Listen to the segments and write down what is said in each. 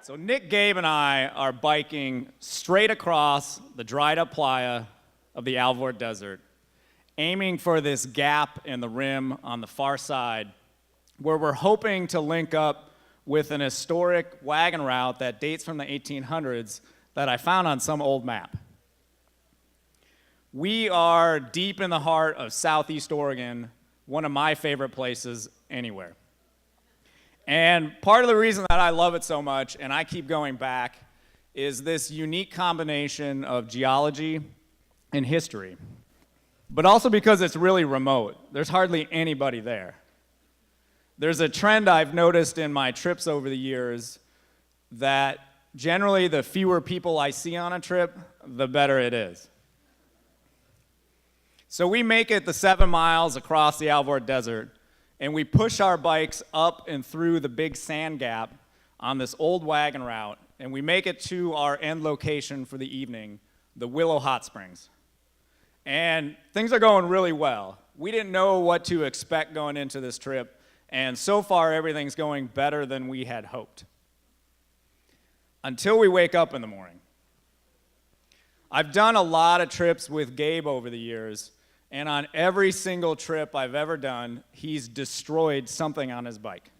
So Nick, Gabe, and I are biking straight across the dried-up playa of the Alberta Desert, aiming for this gap in the rim on the far side, where we're hoping to link up with an historic wagon route that dates from the 1800s that I found on some old map. We are deep in the heart of Southeast Oregon, one of my favorite places anywhere. And part of the reason that I love it so much, and I keep going back, is this unique combination of geology and history. But also because it's really remote. There's hardly anybody there. There's a trend I've noticed in my trips over the years that generally the fewer people I see on a trip, the better it is. So we make it the 7 miles across the Alberta Desert, and we push our bikes up and through the big sand gap on this old wagon route, and we make it to our end location for the evening, the Willow Hot Springs. And things are going really well. We didn't know what to expect going into this trip, and so far everything's going better than we had hoped. Until we wake up in the morning. I've done a lot of trips with Gabe over the years, and on every single trip I've ever done, he's destroyed something on his bike.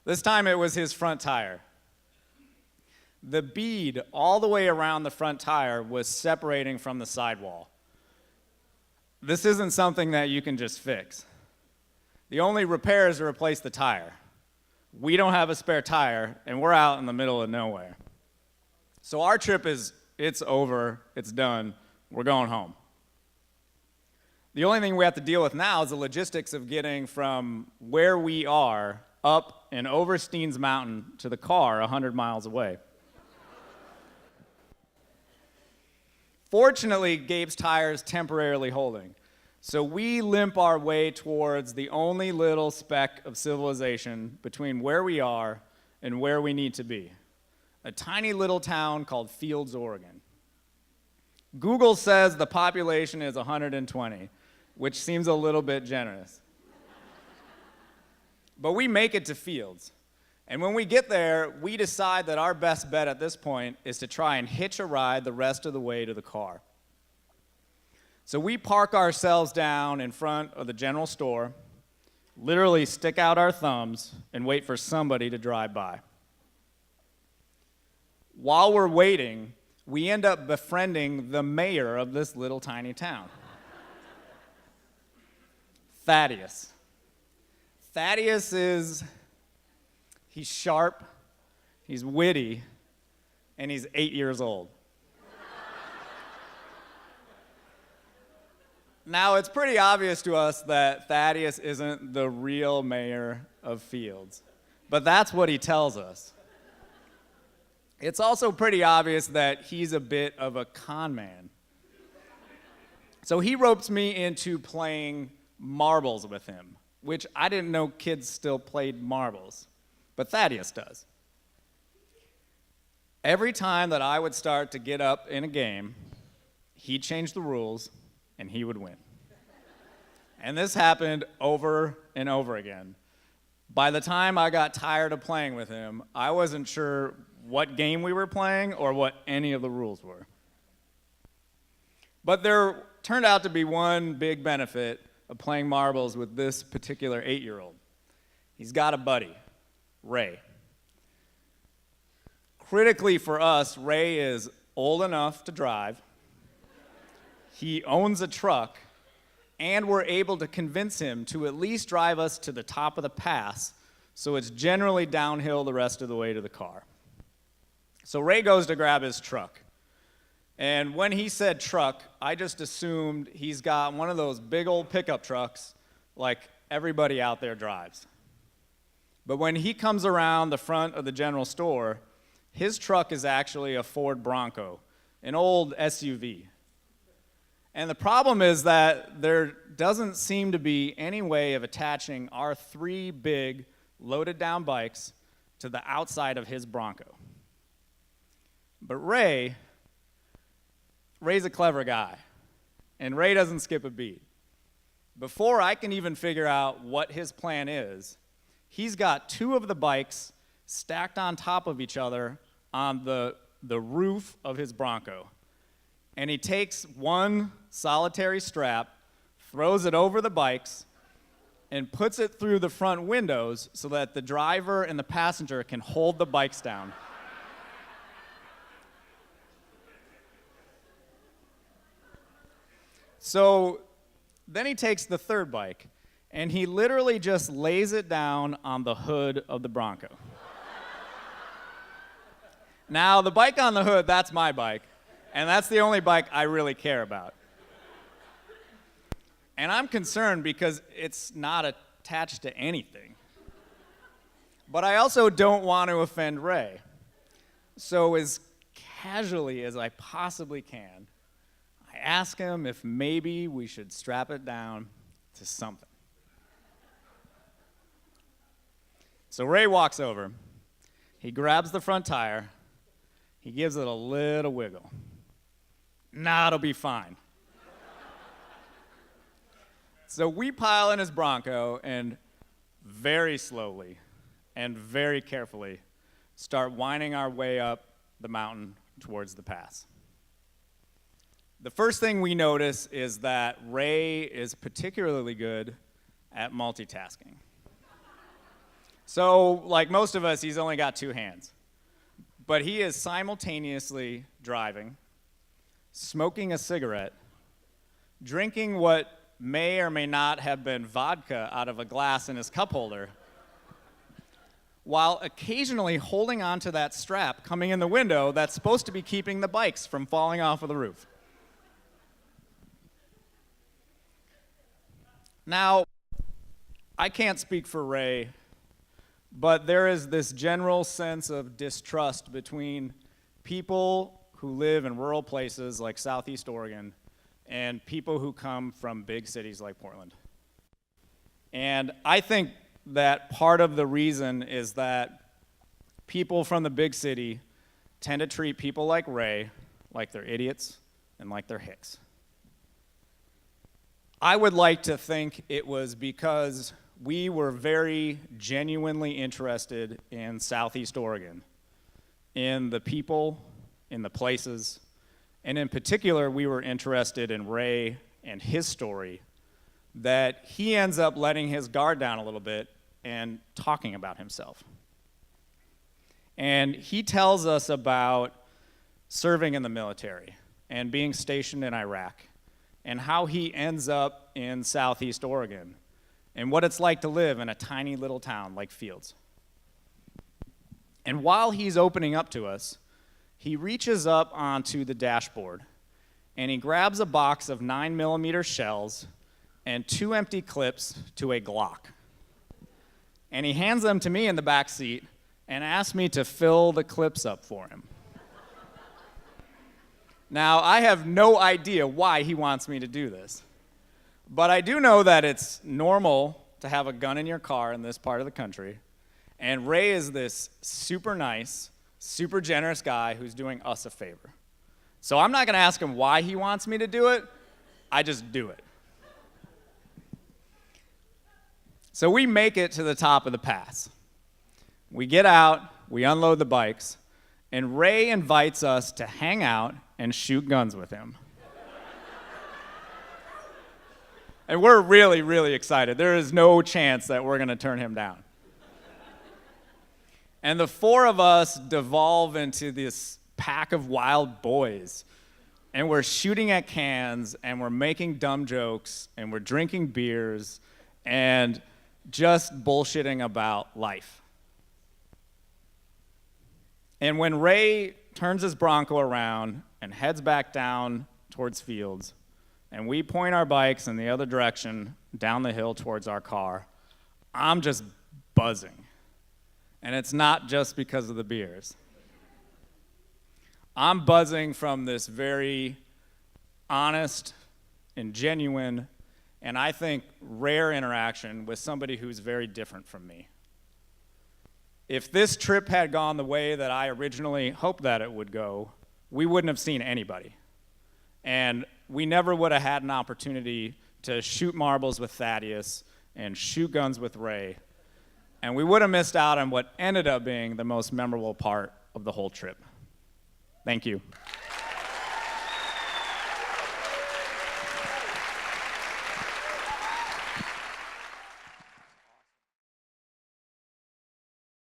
This time it was his front tire. The bead all the way around the front tire was separating from the sidewall. This isn't something that you can just fix. The only repair is to replace the tire. We don't have a spare tire, and we're out in the middle of nowhere. So our trip it's over, it's done, we're going home. The only thing we have to deal with now is the logistics of getting from where we are up and over Steens Mountain to the car 100 miles away. Fortunately, Gabe's tire is temporarily holding, so we limp our way towards the only little speck of civilization between where we are and where we need to be, a tiny little town called Fields, Oregon. Google says the population is 120, which seems a little bit generous. But we make it to Fields. And when we get there, we decide that our best bet at this point is to try and hitch a ride the rest of the way to the car. So we park ourselves down in front of the general store, literally stick out our thumbs, and wait for somebody to drive by. While we're waiting, we end up befriending the mayor of this little tiny town. Thaddeus. He's sharp, he's witty, and he's 8 years old. Now, it's pretty obvious to us that Thaddeus isn't the real mayor of Fields, but that's what he tells us. It's also pretty obvious that he's a bit of a con man. So he ropes me into playing marbles with him, which I didn't know kids still played marbles, but Thaddeus does. Every time that I would start to get up in a game, he'd change the rules and he would win. And this happened over and over again. By the time I got tired of playing with him, I wasn't sure what game we were playing or what any of the rules were. But there turned out to be one big benefit of playing marbles with this particular 8-year-old. He's got a buddy, Ray. Critically for us, Ray is old enough to drive, he owns a truck, and we're able to convince him to at least drive us to the top of the pass, so it's generally downhill the rest of the way to the car. So Ray goes to grab his truck. And when he said truck, I just assumed he's got one of those big old pickup trucks like everybody out there drives. But when he comes around the front of the general store, his truck is actually a Ford Bronco, an old SUV. And the problem is that there doesn't seem to be any way of attaching our 3 big, loaded down bikes to the outside of his Bronco. But Ray's a clever guy, and Ray doesn't skip a beat. Before I can even figure out what his plan is, he's got 2 of the bikes stacked on top of each other on the roof of his Bronco. And he takes one solitary strap, throws it over the bikes, and puts it through the front windows so that the driver and the passenger can hold the bikes down. So then he takes the third bike, and he literally just lays it down on the hood of the Bronco. Now, the bike on the hood, that's my bike, and that's the only bike I really care about. And I'm concerned because it's not attached to anything. But I also don't want to offend Ray. So as casually as I possibly can, I ask him if maybe we should strap it down to something. So Ray walks over. He grabs the front tire. He gives it a little wiggle. Nah, it'll be fine. So we pile in his Bronco and very slowly and very carefully start winding our way up the mountain towards the pass. The first thing we notice is that Ray is particularly good at multitasking. So, like most of us, he's only got two hands. But he is simultaneously driving, smoking a cigarette, drinking what may or may not have been vodka out of a glass in his cup holder, while occasionally holding onto that strap coming in the window that's supposed to be keeping the bikes from falling off of the roof. Now, I can't speak for Ray, but there is this general sense of distrust between people who live in rural places like Southeast Oregon and people who come from big cities like Portland. And I think that part of the reason is that people from the big city tend to treat people like Ray like they're idiots and like they're hicks. I would like to think it was because we were very genuinely interested in Southeast Oregon, in the people, in the places, and in particular, we were interested in Ray and his story, that he ends up letting his guard down a little bit and talking about himself. And he tells us about serving in the military and being stationed in Iraq and how he ends up in Southeast Oregon and what it's like to live in a tiny little town like Fields. And while he's opening up to us, he reaches up onto the dashboard and he grabs a box of 9mm shells and 2 empty clips to a Glock. And he hands them to me in the back seat and asks me to fill the clips up for him. Now, I have no idea why he wants me to do this, but I do know that it's normal to have a gun in your car in this part of the country, and Ray is this super nice, super generous guy who's doing us a favor. So I'm not going to ask him why he wants me to do it. I just do it. So we make it to the top of the pass. We get out, we unload the bikes, and Ray invites us to hang out and shoot guns with him. And we're really, really excited. There is no chance that we're going to turn him down. And the 4 of us devolve into this pack of wild boys. And we're shooting at cans, and we're making dumb jokes, and we're drinking beers, and just bullshitting about life. And when Ray turns his Bronco around and heads back down towards Fields, and we point our bikes in the other direction down the hill towards our car, I'm just buzzing. And it's not just because of the beers. I'm buzzing from this very honest and genuine, and I think rare interaction with somebody who's very different from me. If this trip had gone the way that I originally hoped that it would go, we wouldn't have seen anybody. And we never would have had an opportunity to shoot marbles with Thaddeus and shoot guns with Ray. and we would have missed out on what ended up being the most memorable part of the whole trip. Thank you.